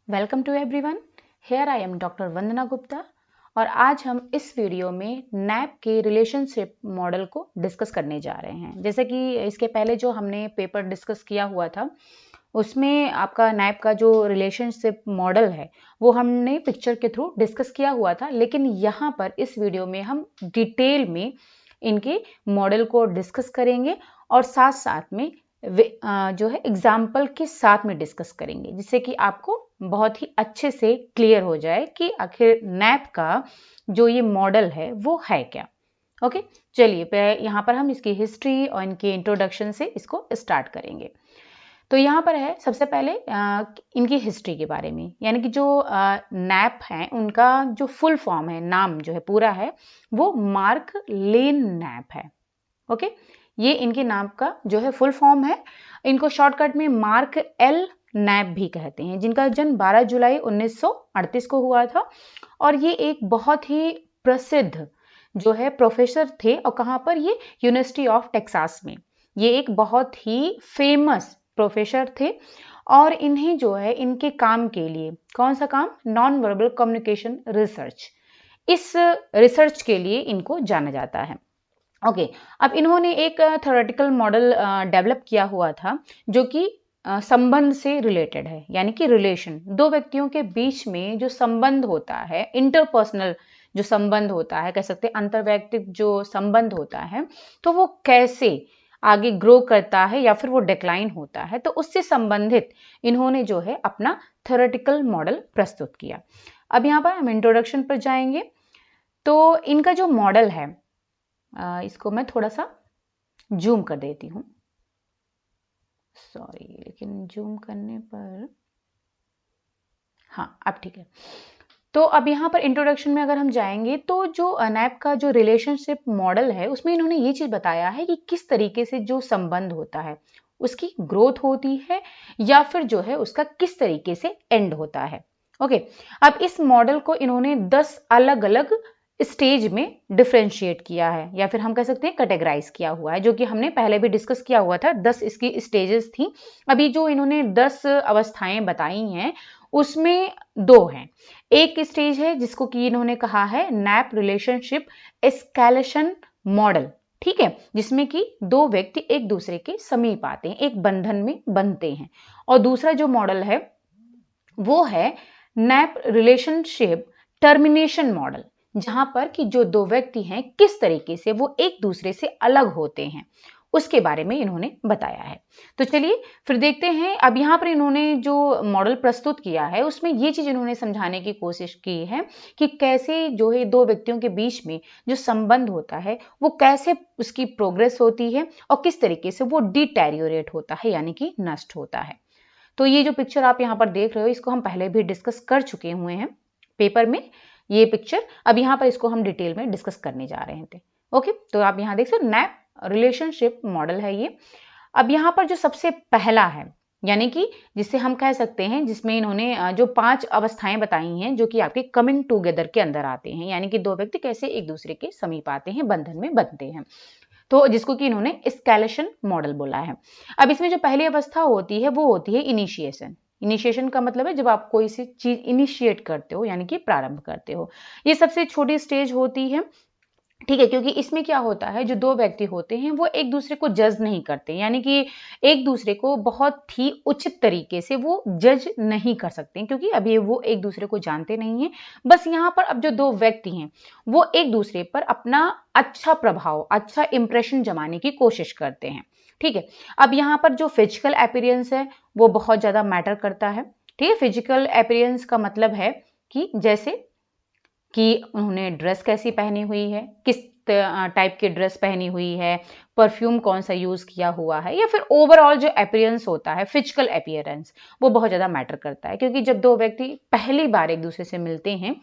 Welcome to everyone. Here I am doctor Vandana Gupta और आज हम इस वीडियो में नैप के रिलेशनशिप मॉडल को डिस्कस करने जा रहे हैं। जैसे कि इसके पहले जो हमने पेपर डिस्कस किया हुआ था उसमें आपका नैप का जो रिलेशनशिप मॉडल है वो हमने पिक्चर के थ्रू डिस्कस किया हुआ था, लेकिन यहाँ पर इस वीडियो में हम डिटेल में इनके मॉडल को डिस्कस करेंगे और साथ साथ में जो है एग्जाम्पल के साथ में डिस्कस करेंगे, जिससे कि आपको बहुत ही अच्छे से क्लियर हो जाए कि आखिर नैप का जो ये मॉडल है वो है क्या। ओके, चलिए यहाँ पर हम इसकी हिस्ट्री और इनके इंट्रोडक्शन से इसको स्टार्ट करेंगे। तो यहाँ पर है सबसे पहले इनकी हिस्ट्री के बारे में, यानी कि जो नैप है उनका जो फुल फॉर्म है, नाम जो है पूरा है वो मार्क लेन नैप है। ओके, ये इनके नाम का जो है फुल फॉर्म है। इनको शॉर्टकट में मार्क एल नैप भी कहते हैं, जिनका जन्म 12 जुलाई 1938 को हुआ था और ये एक बहुत ही प्रसिद्ध जो है प्रोफेसर थे। और कहाँ पर? ये यूनिवर्सिटी ऑफ टेक्सास में ये एक बहुत ही फेमस प्रोफेसर थे और इन्हें जो है इनके काम के लिए, कौन सा काम? नॉन वर्बल कम्युनिकेशन रिसर्च, इस रिसर्च के लिए इनको जाना जाता है। ओके, अब इन्होंने एक थ्योरेटिकल मॉडल डेवलप किया हुआ था जो कि संबंध से रिलेटेड है, यानी कि रिलेशन, दो व्यक्तियों के बीच में जो संबंध होता है, इंटरपर्सनल जो संबंध होता है, कह सकते हैं अंतर्वैयक्तिक जो संबंध होता है, तो वो कैसे आगे ग्रो करता है या फिर वो डिक्लाइन होता है, तो उससे संबंधित इन्होंने जो है अपना थ्योरेटिकल मॉडल प्रस्तुत किया। अब यहाँ पर हम इंट्रोडक्शन पर जाएंगे। तो इनका जो मॉडल है, इसको मैं थोड़ा सा जूम कर देती हूँ, सॉरी, लेकिन जूम करने पर हाँ अब ठीक है। तो अब यहाँ पर इंट्रोडक्शन में अगर हम जाएंगे तो जो नैप का जो रिलेशनशिप मॉडल है उसमें इन्होंने ये चीज बताया है कि किस तरीके से जो संबंध होता है उसकी ग्रोथ होती है या फिर जो है उसका किस तरीके से एंड होता है। ओके, अब इस मॉडल को इन्होंने 10 अलग अलग स्टेज में डिफ्रेंशिएट किया है या फिर हम कह सकते हैं कैटेगराइज किया हुआ है, जो कि हमने पहले भी डिस्कस किया हुआ था। 10 इसकी स्टेजेस थी। अभी जो इन्होंने 10 अवस्थाएं बताई हैं उसमें दो हैं। एक स्टेज है जिसको कि इन्होंने कहा है नैप रिलेशनशिप एस्केलेशन मॉडल, ठीक है, जिसमें कि दो व्यक्ति एक दूसरे के समीप आते हैं, एक बंधन में बनते हैं। और दूसरा जो मॉडल है वो है नैप रिलेशनशिप टर्मिनेशन मॉडल, जहां पर कि जो दो व्यक्ति हैं किस तरीके से वो एक दूसरे से अलग होते हैं उसके बारे में इन्होंने बताया है। तो चलिए फिर देखते हैं। अब यहाँ पर इन्होंने जो मॉडल प्रस्तुत किया है उसमें ये चीज इन्होंने समझाने की कोशिश की है कि कैसे जो है दो व्यक्तियों के बीच में जो संबंध होता है वो कैसे उसकी प्रोग्रेस होती है और किस तरीके से वो डिटेरियोरेट होता है, यानी कि नष्ट होता है। तो ये जो पिक्चर आप यहाँ पर देख रहे हो इसको हम पहले भी डिस्कस कर चुके हुए हैं पेपर में, ये पिक्चर। अब यहाँ पर इसको हम डिटेल में डिस्कस करने जा रहे थे। ओके, तो आप यहाँ देख सकते हो नैप रिलेशनशिप मॉडल है ये। अब यहाँ पर जो सबसे पहला है, यानी कि जिसे हम कह सकते हैं, जिसमें इन्होंने जो 5 अवस्थाएं बताई हैं जो कि आपके कमिंग टूगेदर के अंदर आते हैं, यानी कि दो व्यक्ति कैसे एक दूसरे के समीप आते हैं, बंधन में बनते हैं, तो जिसको कि इन्होंने एस्केलेशन मॉडल बोला है। अब इसमें जो पहली अवस्था होती है वो होती है इनिशिएशन। इनिशिएशन का मतलब है जब आप कोई सी चीज इनिशिएट करते हो, यानी कि प्रारंभ करते हो। ये सबसे छोटी स्टेज होती है, ठीक है, क्योंकि इसमें क्या होता है, जो दो व्यक्ति होते हैं वो एक दूसरे को जज नहीं करते, यानी कि एक दूसरे को बहुत ही उचित तरीके से वो जज नहीं कर सकते, क्योंकि अभी वो एक दूसरे को जानते नहीं है। बस यहाँ पर अब जो दो व्यक्ति हैं वो एक दूसरे पर अपना अच्छा प्रभाव, अच्छा इंप्रेशन जमाने की कोशिश करते हैं, ठीक है। अब यहाँ पर जो फिजिकल अपीयरेंस है वो बहुत ज्यादा मैटर करता है, ठीक है। फिजिकल अपीयरेंस का मतलब है कि जैसे कि उन्होंने ड्रेस कैसी पहनी हुई है, किस टाइप की ड्रेस पहनी हुई है, परफ्यूम कौन सा यूज किया हुआ है, या फिर ओवरऑल जो अपीयरेंस होता है, फिजिकल अपीयरेंस, वो बहुत ज्यादा मैटर करता है। क्योंकि जब दो व्यक्ति पहली बार एक दूसरे से मिलते हैं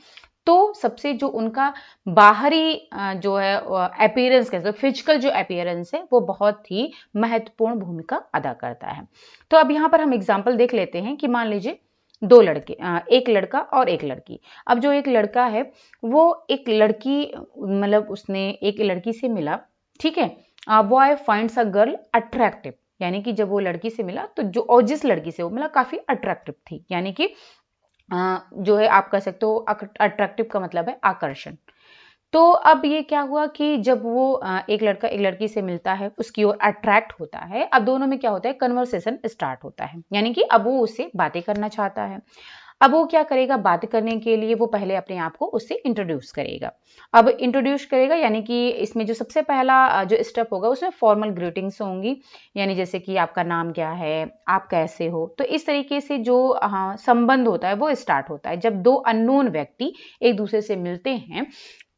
तो सबसे जो उनका बाहरी जो है अपीयरेंस, कैसे फिजिकल जो अपीयरेंस है वो बहुत ही महत्वपूर्ण भूमिका अदा करता है। तो अब यहाँ पर हम एग्जाम्पल देख लेते हैं कि मान लीजिए दो लड़के, एक लड़का और एक लड़की। अब जो एक लड़का है वो एक लड़की, मतलब उसने एक लड़की से मिला, ठीक है। Boy finds a girl attractive, यानी कि जब वो लड़की से मिला तो जो और जिस लड़की से वो मिला काफी अट्रैक्टिव थी, यानी कि जो है आप कह सकते हो अट्रैक्टिव का मतलब है आकर्षण। तो अब ये क्या हुआ कि जब वो एक लड़का एक लड़की से मिलता है, उसकी ओर अट्रैक्ट होता है, अब दोनों में क्या होता है, कन्वर्सेशन स्टार्ट होता है, यानी कि अब वो उससे बातें करना चाहता है। अब वो क्या करेगा, बात करने के लिए वो पहले अपने आप को उससे इंट्रोड्यूस करेगा। अब इंट्रोड्यूस करेगा यानी कि इसमें जो सबसे पहला जो स्टेप होगा उसमें फॉर्मल ग्रीटिंग्स होंगी, यानी जैसे कि आपका नाम क्या है, आप कैसे हो। तो इस तरीके से जो संबंध होता है वो स्टार्ट होता है जब दो अननोन व्यक्ति एक दूसरे से मिलते हैं।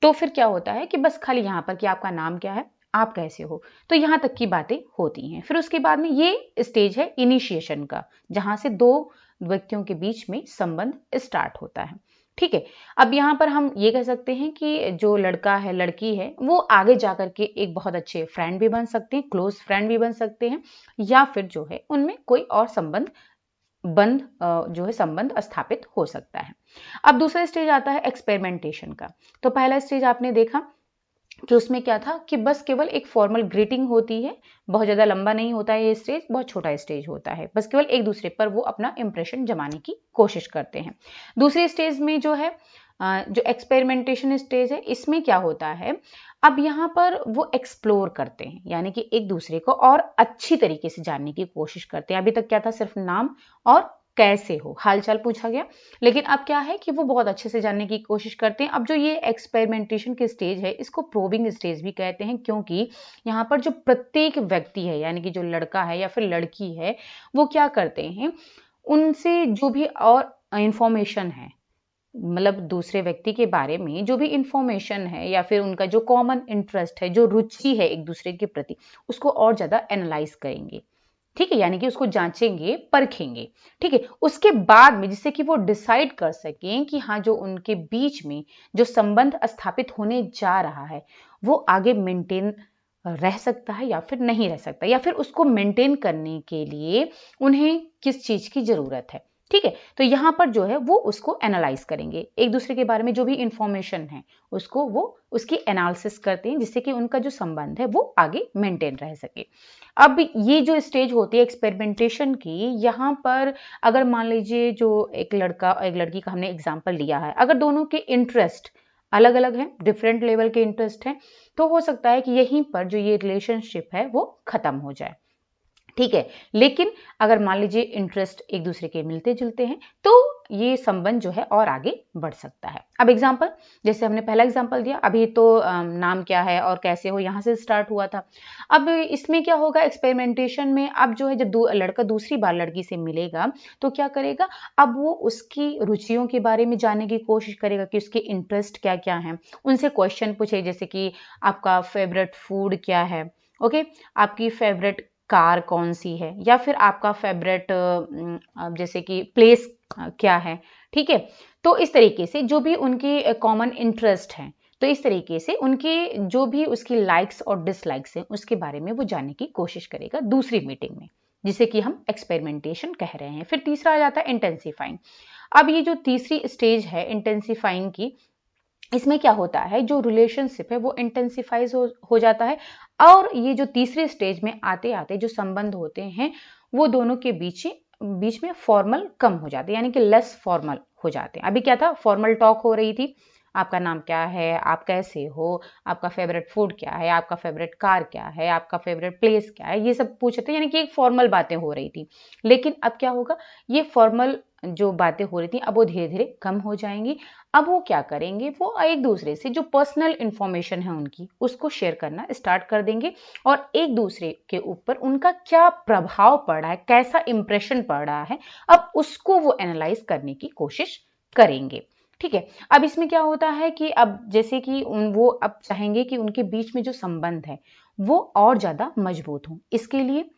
तो फिर क्या होता है कि बस खाली यहाँ पर कि आपका नाम क्या है, आप कैसे हो, तो यहाँ तक की बातें होती हैं। फिर उसके बाद में ये स्टेज है इनिशिएशन का, जहां से दो व्यक्तियों के बीच में संबंध स्टार्ट होता है। ठीक है, अब यहाँ पर हम ये कह सकते हैं कि जो लड़का है लड़की है वो आगे जाकर के एक बहुत अच्छे फ्रेंड भी बन सकते हैं, क्लोज फ्रेंड भी बन सकते हैं, या फिर जो है उनमें कोई और जो है संबंध स्थापित हो सकता है। अब दूसरा स्टेज आता है एक्सपेरिमेंटेशन का। तो पहला स्टेज आपने देखा कि उसमें क्या था कि बस केवल एक फॉर्मल ग्रीटिंग होती है, बहुत ज़्यादा लंबा नहीं होता है ये स्टेज, बहुत छोटा स्टेज होता है, बस केवल एक दूसरे पर वो अपना इंप्रेशन जमाने की कोशिश करते हैं। दूसरे स्टेज में जो है जो एक्सपेरिमेंटेशन स्टेज है, इसमें क्या होता है, अब यहाँ पर वो एक्सप्लोर करते हैं, यानी कि एक दूसरे को और अच्छी तरीके से जानने की कोशिश करते हैं। अभी तक क्या था, सिर्फ नाम और कैसे हो, हालचाल पूछा गया, लेकिन अब क्या है कि वो बहुत अच्छे से जानने की कोशिश करते हैं। अब जो ये एक्सपेरिमेंटेशन की स्टेज है इसको प्रोबिंग स्टेज भी कहते हैं, क्योंकि यहाँ पर जो प्रत्येक व्यक्ति है यानी कि जो लड़का है या फिर लड़की है वो क्या करते हैं, उनसे जो भी और इंफॉर्मेशन है, मतलब दूसरे व्यक्ति के बारे में जो भी इंफॉर्मेशन है या फिर उनका जो कॉमन इंटरेस्ट है, जो रुचि है एक दूसरे के प्रति, उसको और ज्यादा एनालाइज करेंगे। ठीक है, यानी कि उसको जांचेंगे, परखेंगे। ठीक है, उसके बाद में जिससे कि वो डिसाइड कर सकें कि हाँ जो उनके बीच में जो संबंध स्थापित होने जा रहा है वो आगे मेंटेन रह सकता है या फिर नहीं रह सकता, या फिर उसको मेंटेन करने के लिए उन्हें किस चीज की जरूरत है। ठीक है, तो यहाँ पर जो है वो उसको एनालाइज करेंगे, एक दूसरे के बारे में जो भी इंफॉर्मेशन है उसको वो उसकी एनालिसिस करते हैं, जिससे कि उनका जो संबंध है वो आगे मेंटेन रह सके। अब ये जो स्टेज होती है एक्सपेरिमेंटेशन की, यहाँ पर अगर मान लीजिए जो एक लड़का और एक लड़की का हमने एग्जाम्पल लिया है, अगर दोनों के इंटरेस्ट अलग अलग हैं, डिफरेंट लेवल के इंटरेस्ट हैं, तो हो सकता है कि यहीं पर जो ये रिलेशनशिप है वो खत्म हो जाए। ठीक है, लेकिन अगर मान लीजिए इंटरेस्ट एक दूसरे के मिलते जुलते हैं तो ये संबंध जो है और आगे बढ़ सकता है। अब एग्जाम्पल, जैसे हमने पहला एग्जाम्पल दिया, अभी तो नाम क्या है और कैसे हो यहां से स्टार्ट हुआ था। अब इसमें क्या होगा, एक्सपेरिमेंटेशन में अब जो है जब लड़का दूसरी बार लड़की से मिलेगा तो क्या करेगा, अब वो उसकी रुचियों के बारे में जानने की कोशिश करेगा कि उसके इंटरेस्ट क्या क्या है, उनसे क्वेश्चन पूछे, जैसे कि आपका फेवरेट फूड क्या है, ओके, आपकी फेवरेट कार कौन सी है, या फिर आपका फेवरेट जैसे कि प्लेस क्या है। ठीक है, तो इस तरीके से जो भी उनकी कॉमन इंटरेस्ट है, तो इस तरीके से उनकी जो भी उसकी लाइक्स और डिसलाइक्स हैं उसके बारे में वो जानने की कोशिश करेगा दूसरी मीटिंग में, जिसे कि हम एक्सपेरिमेंटेशन कह रहे हैं। फिर तीसरा आ जाता है इंटेंसिफाइंग। अब ये जो तीसरी स्टेज है इंटेंसिफाइंग की, इसमें क्या होता है, जो रिलेशनशिप है वो इंटेंसिफाइज हो जाता है, और ये जो तीसरे स्टेज में आते आते जो संबंध होते हैं वो दोनों के बीच में फॉर्मल कम हो जाते हैं, यानी कि लेस फॉर्मल हो जाते हैं। अभी क्या था, फॉर्मल टॉक हो रही थी, आपका नाम क्या है, आप कैसे हो, आपका फेवरेट फूड क्या है, आपका फेवरेट कार क्या है, आपका फेवरेट प्लेस क्या है, ये सब पूछते थे, यानी कि एक फॉर्मल बातें हो रही थी। लेकिन अब क्या होगा, ये फॉर्मल जो बातें हो रही थी अब वो धीरे धीरे कम हो जाएंगी। अब वो क्या करेंगे, वो एक दूसरे से जो पर्सनल इंफॉर्मेशन है उनकी उसको शेयर करना स्टार्ट कर देंगे, और एक दूसरे के ऊपर उनका क्या प्रभाव पड़ा है, कैसा इंप्रेशन पड़ रहा है, अब उसको वो एनालाइज करने की कोशिश करेंगे। ठीक है, अब इसमें क्या होता है कि अब जैसे कि वो अब चाहेंगे कि उनके बीच में जो संबंध है वो और ज्यादा मजबूत हो, इसके लिए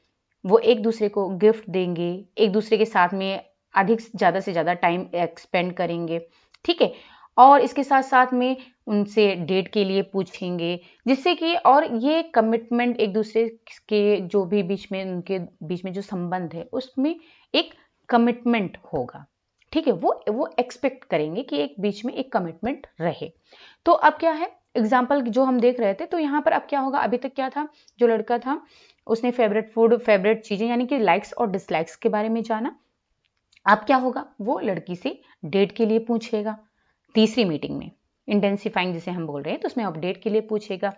वो एक दूसरे को गिफ्ट देंगे, एक दूसरे के साथ में अधिक ज्यादा से ज्यादा टाइम एक्सपेंड करेंगे। ठीक है, और इसके साथ साथ में उनसे डेट के लिए पूछेंगे, जिससे कि और ये कमिटमेंट एक दूसरे के जो भी बीच में उनके बीच में जो संबंध है उसमें एक कमिटमेंट होगा। ठीक है, वो एक्सपेक्ट करेंगे कि एक बीच में एक कमिटमेंट रहे। तो अब क्या है, एग्जाम्पल जो हम देख रहे थे, तो यहाँ पर अब क्या होगा, अभी तक क्या था, जो लड़का था उसने फेवरेट फूड, फेवरेट चीजें यानी कि लाइक्स और डिसलाइक्स के बारे में जाना, अब क्या होगा, वो लड़की से डेट के लिए पूछेगा। तीसरी मीटिंग में इंटेंसिफाइंग जिसे हम बोल रहे हैं, तो उसमें अपडेट के लिए पूछेगा।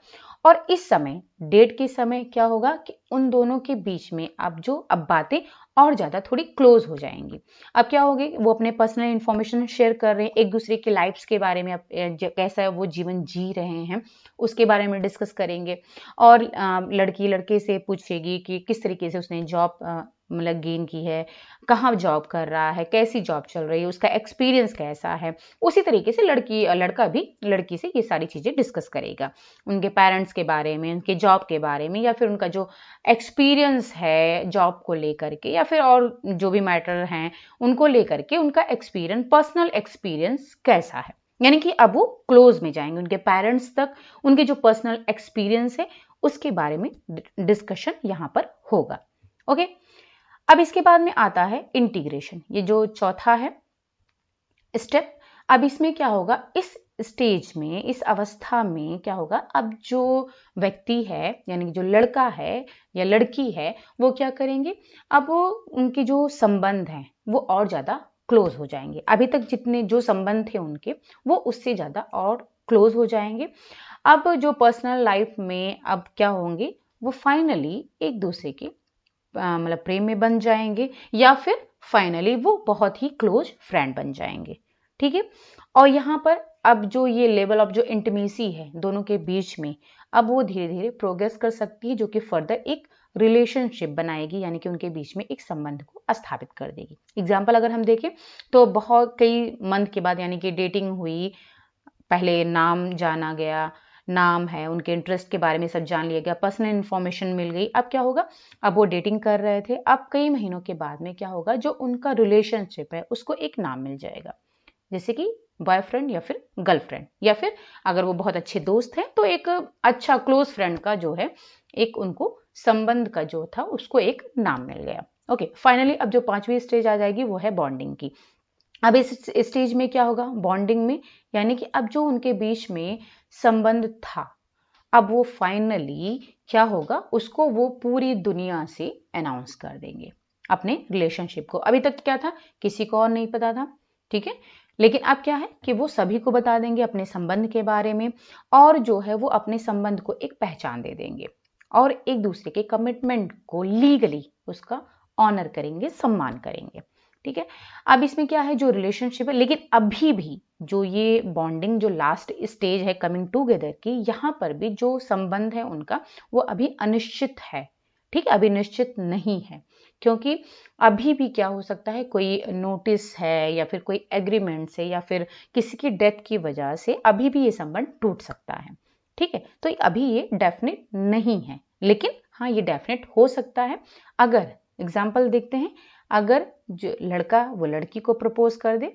और इस समय डेट के समय क्या होगा कि उन दोनों के बीच में अब बातें और ज़्यादा थोड़ी क्लोज हो जाएंगी। अब क्या होगी, वो अपने पर्सनल इंफॉर्मेशन शेयर कर रहे हैं, एक दूसरे के लाइफ्स के बारे में, कैसा वो जीवन जी रहे हैं उसके बारे में डिस्कस करेंगे। और लड़की लड़के से पूछेगी कि किस तरीके से उसने जॉब मतलब गेन की है, कहाँ जॉब कर रहा है, कैसी जॉब चल रही है, उसका एक्सपीरियंस कैसा है। उसी तरीके से लड़का भी लड़की से ये सारी चीज़ें डिस्कस करेगा, उनके पेरेंट्स के बारे में, उनके जॉब के बारे में, या फिर उनका जो एक्सपीरियंस है जॉब को लेकर के, या फिर और जो भी मैटर हैं उनको लेकर के उनका एक्सपीरियंस, पर्सनल एक्सपीरियंस कैसा है। यानी कि अब वो क्लोज में जाएंगे, उनके पेरेंट्स तक उनके जो पर्सनल एक्सपीरियंस है उसके बारे में डिस्कशन यहाँ पर होगा। ओके, अब इसके बाद में आता है इंटीग्रेशन, ये जो चौथा है स्टेप। अब इसमें क्या होगा, इस स्टेज में, इस अवस्था में क्या होगा, अब जो व्यक्ति है यानी कि जो लड़का है या लड़की है वो क्या करेंगे, अब वो उनके जो संबंध हैं वो और ज़्यादा क्लोज हो जाएंगे। अभी तक जितने जो संबंध थे उनके, वो उससे ज़्यादा और क्लोज हो जाएंगे। अब जो पर्सनल लाइफ में अब क्या होंगे, वो फाइनली एक दूसरे के मतलब प्रेम में बन जाएंगे, या फिर फाइनली वो बहुत ही क्लोज फ्रेंड बन जाएंगे। ठीक है, और यहाँ पर अब जो ये लेवल ऑफ जो इंटीमेसी है दोनों के बीच में, अब वो धीरे धीरे प्रोग्रेस कर सकती है, जो कि फर्दर एक रिलेशनशिप बनाएगी, यानी कि उनके बीच में एक संबंध को स्थापित कर देगी। एग्जाम्पल अगर हम देखें तो बहुत कई मंथ के बाद यानी कि डेटिंग हुई, पहले नाम जाना गया, नाम है, उनके इंटरेस्ट के बारे में सब जान लिया गया, पर्सनल इन्फॉर्मेशन मिल गई। अब क्या होगा, अब वो डेटिंग कर रहे थे, अब कई महीनों के बाद में क्या होगा, जो उनका रिलेशनशिप है उसको एक नाम मिल जाएगा, जैसे कि बॉयफ्रेंड या फिर गर्लफ्रेंड, या फिर अगर वो बहुत अच्छे दोस्त हैं तो एक अच्छा क्लोज फ्रेंड का जो है एक उनको संबंध का जो था उसको एक नाम मिल गया। ओके, फाइनली अब जो पांचवी स्टेज आ जाएगी वो है बॉन्डिंग की। अब इस स्टेज में क्या होगा, बॉन्डिंग में, यानी कि अब जो उनके बीच में संबंध था, अब वो फाइनली क्या होगा, उसको वो पूरी दुनिया से अनाउंस कर देंगे अपने रिलेशनशिप को। अभी तक क्या था, किसी को और नहीं पता था, ठीक है, लेकिन अब क्या है कि वो सभी को बता देंगे अपने संबंध के बारे में, और जो है वो अपने संबंध को एक पहचान दे देंगे, और एक दूसरे के कमिटमेंट को लीगली उसका ऑनर करेंगे, सम्मान करेंगे। ठीक है, अब इसमें क्या है, जो रिलेशनशिप है, लेकिन अभी भी जो ये बॉन्डिंग जो लास्ट स्टेज है कमिंग टूगेदर की, यहाँ पर भी जो संबंध है उनका वो अभी अनिश्चित है। ठीक है, अभी निश्चित नहीं है, क्योंकि अभी भी क्या हो सकता है, कोई नोटिस है या फिर कोई एग्रीमेंट से या फिर किसी की डेथ की वजह से अभी भी ये संबंध टूट सकता है। ठीक है, तो अभी ये डेफिनेट नहीं है, लेकिन हाँ ये डेफिनेट हो सकता है। अगर एग्जाम्पल देखते हैं, अगर जो लड़का वो लड़की को प्रपोज कर दे,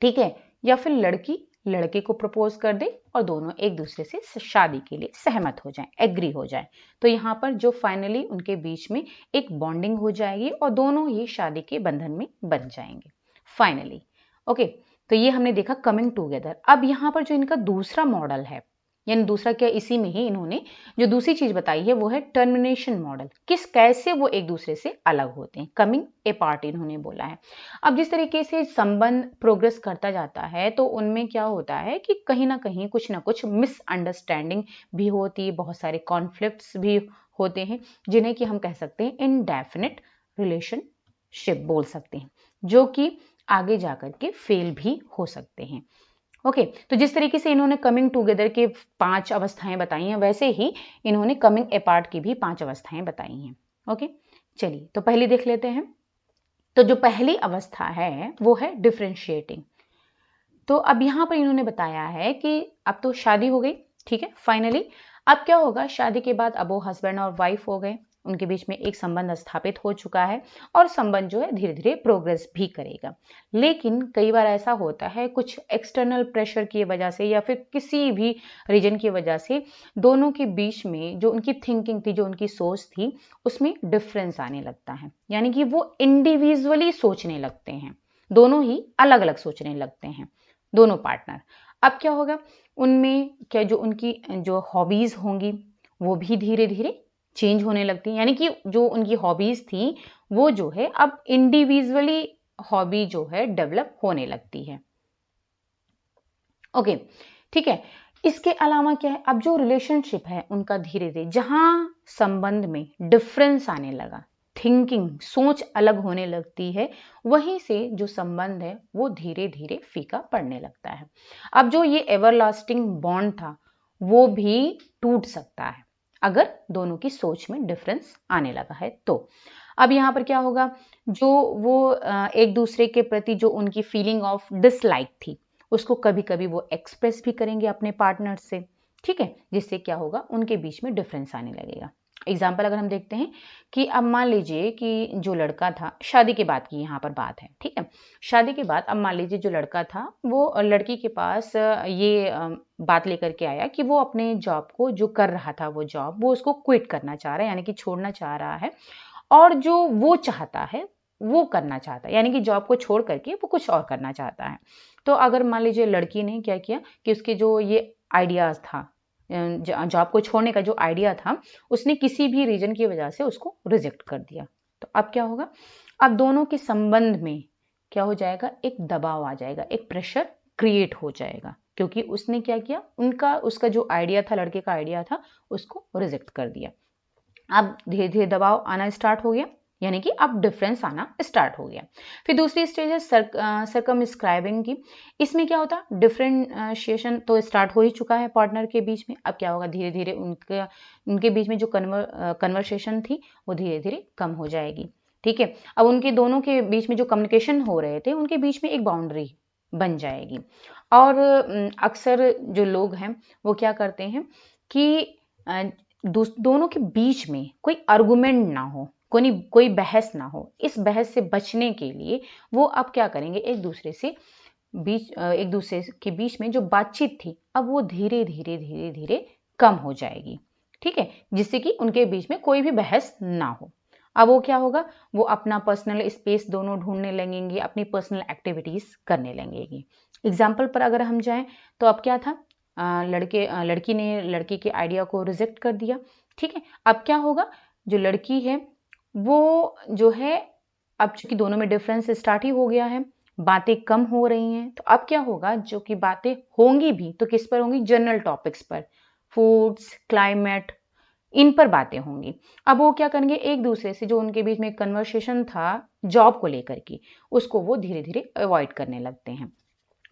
ठीक है, या फिर लड़की लड़के को प्रपोज कर दे और दोनों एक दूसरे से शादी के लिए सहमत हो जाएं, एग्री हो जाएं, तो यहाँ पर जो फाइनली उनके बीच में एक बॉन्डिंग हो जाएगी और दोनों ही शादी के बंधन में बन जाएंगे फाइनली। ओके, तो ये हमने देखा कमिंग टूगेदर। अब यहाँ पर जो इनका दूसरा मॉडल है, यानी दूसरा क्या, इसी में ही इन्होंने जो दूसरी चीज बताई है वो है टर्मिनेशन मॉडल, कैसे वो एक दूसरे से अलग होते हैं, कमिंग ए पार्ट इन्होंने बोला है। अब जिस तरीके से संबंध प्रोग्रेस करता जाता है तो उनमें क्या होता है कि कहीं ना कहीं कुछ ना कुछ मिसअंडरस्टैंडिंग भी होती है, बहुत सारे कॉन्फ्लिक्ट्स भी होते हैं, जिन्हें कि हम कह सकते हैं इनडेफिनिट रिलेशनशिप बोल सकते हैं, जो कि आगे जाकर के फेल भी हो सकते हैं। ओके, तो जिस तरीके से इन्होंने कमिंग टुगेदर के 5 अवस्थाएं बताई हैं, वैसे ही इन्होंने कमिंग अपार्ट की भी 5 अवस्थाएं बताई हैं। ओके, चलिए तो पहले देख लेते हैं। तो जो पहली अवस्था है वो है डिफरेंशिएटिंग। तो अब यहाँ पर इन्होंने बताया है कि अब तो शादी हो गई, ठीक है, फाइनली अब क्या होगा, शादी के बाद अब वो हस्बैंड और वाइफ हो गए, उनके बीच में एक संबंध स्थापित हो चुका है और संबंध जो है धीरे धीरे प्रोग्रेस भी करेगा। लेकिन कई बार ऐसा होता है कुछ एक्सटर्नल प्रेशर की वजह से या फिर किसी भी रीजन की वजह से दोनों के बीच में जो उनकी थिंकिंग थी, जो उनकी सोच थी, उसमें डिफरेंस आने लगता है, यानी कि वो इंडिविजुअली सोचने लगते हैं, दोनों ही अलग अलग सोचने लगते हैं दोनों पार्टनर। अब क्या होगा, उनमें क्या जो उनकी जो हॉबीज होंगी वो भी धीरे धीरे चेंज होने लगती है, यानी कि जो उनकी हॉबीज थी वो जो है अब इंडिविजुअली हॉबी जो है डेवलप होने लगती है। ओके, ठीक है। इसके अलावा क्या है, अब जो रिलेशनशिप है उनका धीरे धीरे जहां संबंध में डिफरेंस आने लगा, थिंकिंग सोच अलग होने लगती है, वहीं से जो संबंध है वो धीरे धीरे फीका पड़ने लगता है। अब जो ये एवरलास्टिंग बॉन्ड था वो भी टूट सकता है अगर दोनों की सोच में डिफरेंस आने लगा है तो। अब यहाँ पर क्या होगा, जो वो एक दूसरे के प्रति जो उनकी फीलिंग ऑफ डिसलाइक थी उसको कभी कभी वो एक्सप्रेस भी करेंगे अपने पार्टनर से, ठीक है, जिससे क्या होगा उनके बीच में डिफरेंस आने लगेगा। एग्जाम्पल अगर हम देखते हैं कि अब मान लीजिए कि जो लड़का था, शादी के बाद की यहाँ पर बात है, ठीक है, शादी के बाद अब मान लीजिए जो लड़का था वो लड़की के पास ये बात लेकर के आया कि वो अपने जॉब को जो कर रहा था वो जॉब वो उसको क्विट करना चाह रहा है, यानी कि छोड़ना चाह रहा है, और जो वो चाहता है वो करना चाहता है, यानी कि जॉब को छोड़ करके वो कुछ और करना चाहता है। तो अगर मान लीजिए लड़की ने क्या किया कि उसके जो ये आइडियाज था, जॉब को छोड़ने का जो आइडिया था, उसने किसी भी रीजन की वजह से उसको रिजेक्ट कर दिया, तो अब क्या होगा, अब दोनों के संबंध में क्या हो जाएगा, एक दबाव आ जाएगा, एक प्रेशर क्रिएट हो जाएगा, क्योंकि उसने क्या किया, उसका जो आइडिया था, लड़के का आइडिया था, उसको रिजेक्ट कर दिया। अब धीरे धीरे दबाव आना स्टार्ट हो गया, यानी कि अब डिफरेंस आना स्टार्ट हो गया। फिर दूसरी स्टेज है सर्कमस्क्राइबिंग की। इसमें क्या होता है, डिफरेंशिएशन तो स्टार्ट हो ही चुका है पार्टनर के बीच में। अब क्या होगा, धीरे धीरे उनके बीच में जो कन्वर्सेशन थी वो धीरे धीरे कम हो जाएगी, ठीक है। अब उनके दोनों के बीच में जो कम्युनिकेशन हो रहे थे उनके बीच में एक बाउंड्री बन जाएगी। और अक्सर जो लोग हैं वो क्या करते हैं कि दोनों के बीच में कोई आर्गुमेंट ना हो, कोई बहस ना हो, इस बहस से बचने के लिए वो अब क्या करेंगे, एक दूसरे के बीच में जो बातचीत थी अब वो धीरे धीरे धीरे धीरे कम हो जाएगी, ठीक है, जिससे कि उनके बीच में कोई भी बहस ना हो। अब वो क्या होगा, वो अपना पर्सनल स्पेस दोनों ढूंढने लगेंगे, अपनी पर्सनल एक्टिविटीज करने लगेंगे। एग्जाम्पल पर अगर हम जाएं तो अब क्या था, लड़की ने लड़के के आइडिया को रिजेक्ट कर दिया, ठीक है। अब क्या होगा, जो लड़की है वो जो है, अब चूंकि दोनों में डिफरेंस स्टार्ट ही हो गया है, बातें कम हो रही हैं, तो अब क्या होगा, जो कि बातें होंगी भी तो किस पर होंगी, जनरल टॉपिक्स पर, फूड्स, क्लाइमेट, इन पर बातें होंगी। अब वो क्या करेंगे, एक दूसरे से जो उनके बीच में कन्वर्सेशन था जॉब को लेकर के, उसको वो धीरे धीरे अवॉइड करने लगते हैं,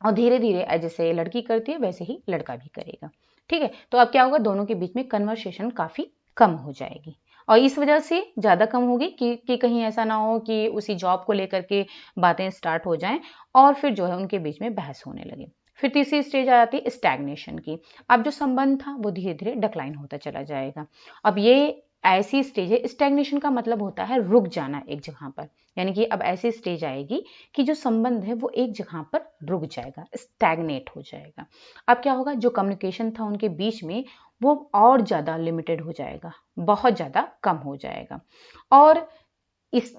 और धीरे धीरे जैसे लड़की करती है वैसे ही लड़का भी करेगा, ठीक है। तो अब क्या होगा, दोनों के बीच में कन्वर्सेशन काफी कम हो जाएगी, और इस वजह से ज्यादा कम होगी कि कहीं ऐसा ना हो कि उसी जॉब को लेकर के बातें स्टार्ट हो जाएं और फिर जो है उनके बीच में बहस होने लगे। फिर तीसरी स्टेज आ जाती है स्टैग्नेशन की। अब जो संबंध था वो धीरे धीरे डिक्लाइन होता चला जाएगा। अब ये ऐसी स्टेज है, स्टैग्नेशन का मतलब होता है रुक जाना एक जगह पर, यानी कि अब ऐसी स्टेज आएगी कि जो संबंध है वो एक जगह पर रुक जाएगा, स्टैग्नेट हो जाएगा। अब क्या होगा, जो कम्युनिकेशन था उनके बीच में वो और ज्यादा लिमिटेड हो जाएगा, बहुत ज्यादा कम हो जाएगा, और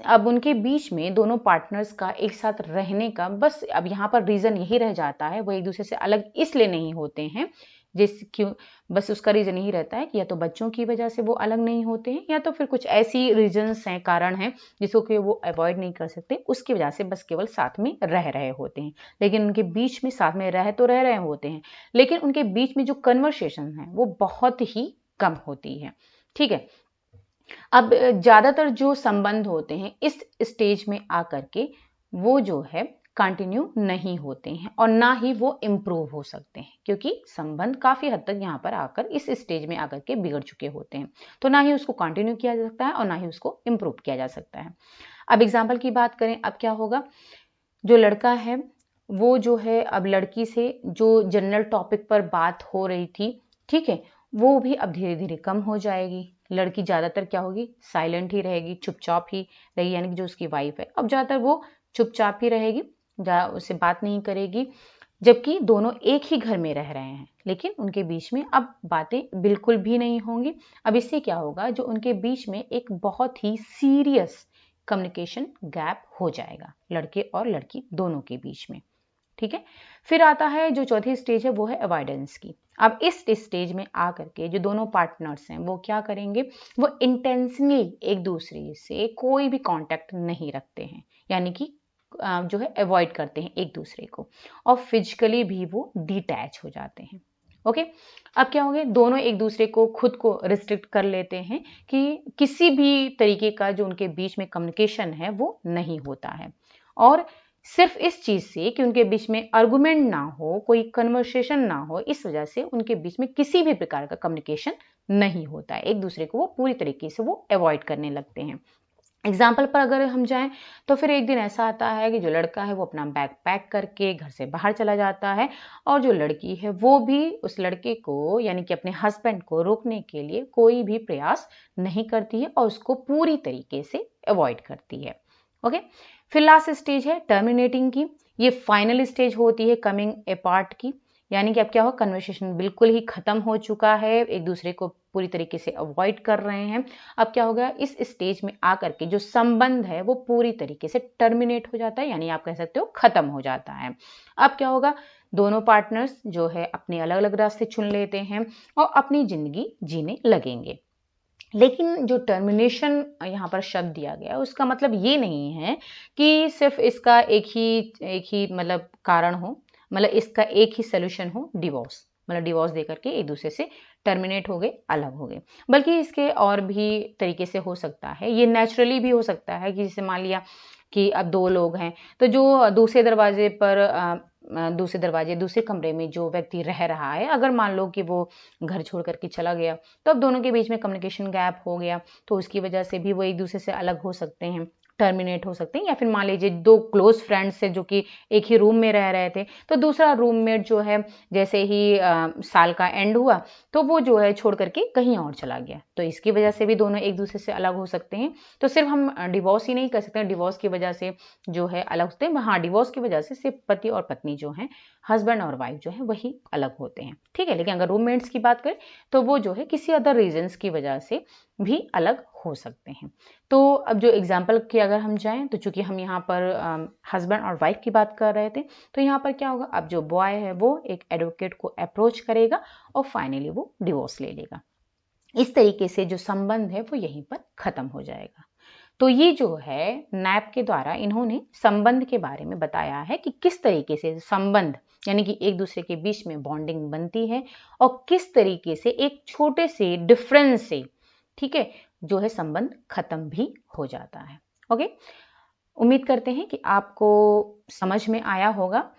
अब उनके बीच में दोनों पार्टनर्स का एक साथ रहने का बस अब यहाँ पर रीजन यही रह जाता है, वो एक दूसरे से अलग इसलिए नहीं होते हैं, क्यों, बस उसका रीजन यही रहता है कि या तो बच्चों की वजह से वो अलग नहीं होते हैं, या तो फिर कुछ ऐसी रीजंस हैं, कारण हैं जिसको कि वो अवॉइड नहीं कर सकते, उसकी वजह से बस केवल साथ में रह रहे होते हैं। लेकिन उनके बीच में साथ में रह रहे होते हैं, लेकिन उनके बीच में जो कन्वर्सेशन है वो बहुत ही कम होती है, ठीक है। अब ज्यादातर जो संबंध होते हैं इस स्टेज में आकर के वो जो है कंटिन्यू नहीं होते हैं, और ना ही वो इम्प्रूव हो सकते हैं, क्योंकि संबंध काफी हद तक यहाँ पर आकर इस स्टेज में आकर के बिगड़ चुके होते हैं, तो ना ही उसको कंटिन्यू किया जा सकता है और ना ही उसको इम्प्रूव किया जा सकता है। अब एग्जाम्पल की बात करें, अब क्या होगा, जो लड़का है वो जो है अब लड़की से जो जनरल टॉपिक पर बात हो रही थी, ठीक है, वो भी अब धीरे धीरे कम हो जाएगी। लड़की ज्यादातर क्या होगी, साइलेंट ही रहेगी, चुपचाप ही रहेगी, यानी कि जो उसकी वाइफ है अब ज्यादातर वो चुपचाप ही रहेगी, उससे बात नहीं करेगी, जबकि दोनों एक ही घर में रह रहे हैं, लेकिन उनके बीच में अब बातें बिल्कुल भी नहीं होंगी। अब इससे क्या होगा, जो उनके बीच में एक बहुत ही सीरियस कम्युनिकेशन गैप हो जाएगा, लड़के और लड़की दोनों के बीच में, ठीक है। फिर आता है जो चौथी स्टेज है वो है अवॉइडेंस की। अब इस स्टेज में आकर के जो दोनों पार्टनर्स हैं वो क्या करेंगे, वो इंटेंशनली एक दूसरे से कोई भी कांटेक्ट नहीं रखते हैं, यानी कि जो है अवॉइड करते हैं एक दूसरे को, और फिजिकली भी वो डिटैच हो जाते हैं। ओके, अब क्या हो गया, दोनों एक दूसरे को खुद को रिस्ट्रिक्ट कर लेते हैं कि किसी भी तरीके का जो उनके बीच में कम्युनिकेशन है वो नहीं होता है, और सिर्फ इस चीज से कि उनके बीच में आर्गुमेंट ना हो, कोई कन्वर्सेशन ना हो, इस वजह से उनके बीच में किसी भी प्रकार का कम्युनिकेशन नहीं होता है, एक दूसरे को वो पूरी तरीके से वो अवॉइड करने लगते हैं। एग्जाम्पल पर अगर हम जाएं तो फिर एक दिन ऐसा आता है कि जो लड़का है वो अपना बैग पैक करके घर से बाहर चला जाता है, और जो लड़की है वो भी उस लड़के को यानी कि अपने हस्बैंड को रोकने के लिए कोई भी प्रयास नहीं करती है और उसको पूरी तरीके से अवॉइड करती है। ओके, फिर लास्ट स्टेज है टर्मिनेटिंग की। ये फाइनल स्टेज होती है कमिंग अपार्ट की, यानी कि अब क्या हो, कन्वर्सेशन बिल्कुल ही खत्म हो चुका है, एक दूसरे को पूरी तरीके से अवॉइड कर रहे हैं। अब क्या होगा, इस स्टेज में आकर के जो संबंध है वो पूरी तरीके से टर्मिनेट हो जाता है, यानी आप कह सकते हो खत्म हो जाता है। अब क्या होगा, दोनों पार्टनर्स जो है अपने अलग अलग रास्ते चुन लेते हैं और अपनी जिंदगी जीने लगेंगे। लेकिन जो टर्मिनेशन यहाँ पर शब्द दिया गया उसका मतलब ये नहीं है कि सिर्फ इसका एक ही मतलब कारण हो, मतलब इसका एक ही सोल्यूशन हो डिवोर्स, मतलब डिवोर्स देकर के एक दूसरे से टर्मिनेट हो गए, अलग हो गए, बल्कि इसके और भी तरीके से हो सकता है। ये नेचुरली भी हो सकता है कि जैसे मान लिया कि अब दो लोग हैं, तो जो दूसरे दरवाजे दूसरे कमरे में जो व्यक्ति रह रहा है, अगर मान लो कि वो घर छोड़ करके चला गया, तो अब दोनों के बीच में कम्युनिकेशन गैप हो गया, तो उसकी वजह से भी वो एक दूसरे से अलग हो सकते हैं, टर्मिनेट हो सकते हैं। या फिर मान लीजिए दो क्लोज फ्रेंड्स से जो कि एक ही रूम में रह रहे थे, तो दूसरा रूममेट जो है जैसे ही साल का एंड हुआ तो वो जो है छोड़ करके कहीं और चला गया, तो इसकी वजह से भी दोनों एक दूसरे से अलग हो सकते हैं। तो सिर्फ हम डिवोर्स ही नहीं कर सकते, डिवोर्स की वजह से जो है अलग होते हैं, हाँ डिवोर्स की वजह से सिर्फ पति और पत्नी जो है, हस्बैंड और वाइफ जो है वही अलग होते हैं, ठीक है। लेकिन अगर रूममेट्स की बात करें तो वो जो है किसी अदर रीजंस की वजह से भी अलग हो सकते हैं। तो अब जो एग्जाम्पल की अगर हम जाएं, तो चूंकि हम यहाँ पर हस्बैंड और वाइफ की बात कर रहे थे, तो यहाँ पर क्या होगा, अब जो बॉय है वो एक एडवोकेट को अप्रोच करेगा और फाइनली वो डिवोर्स ले लेगा। इस तरीके से जो संबंध है वो यहीं पर खत्म हो जाएगा। तो ये जो है नैप के द्वारा इन्होंने संबंध के बारे में बताया है कि किस तरीके से संबंध यानी कि एक दूसरे के बीच में बॉन्डिंग बनती है और किस तरीके से एक छोटे से डिफरेंस से, ठीक है, जो है संबंध खत्म भी हो जाता है। ओके, उम्मीद करते हैं कि आपको समझ में आया होगा,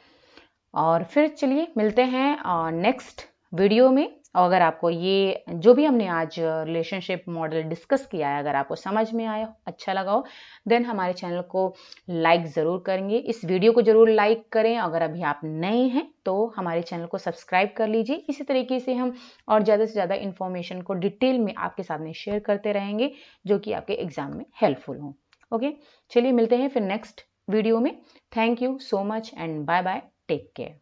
और फिर चलिए मिलते हैं नेक्स्ट वीडियो में। और अगर आपको ये जो भी हमने आज रिलेशनशिप मॉडल डिस्कस किया है अगर आपको समझ में आया, अच्छा लगा हो, देन हमारे चैनल को लाइक ज़रूर करेंगे, इस वीडियो को ज़रूर लाइक करें। अगर अभी आप नए हैं तो हमारे चैनल को सब्सक्राइब कर लीजिए। इसी तरीके से हम और ज़्यादा से ज़्यादा इन्फॉर्मेशन को डिटेल में आपके सामने शेयर करते रहेंगे जो कि आपके एग्जाम में हेल्पफुल हो। ओके, चलिए मिलते हैं फिर नेक्स्ट वीडियो में। Thank you so much and bye bye, take care.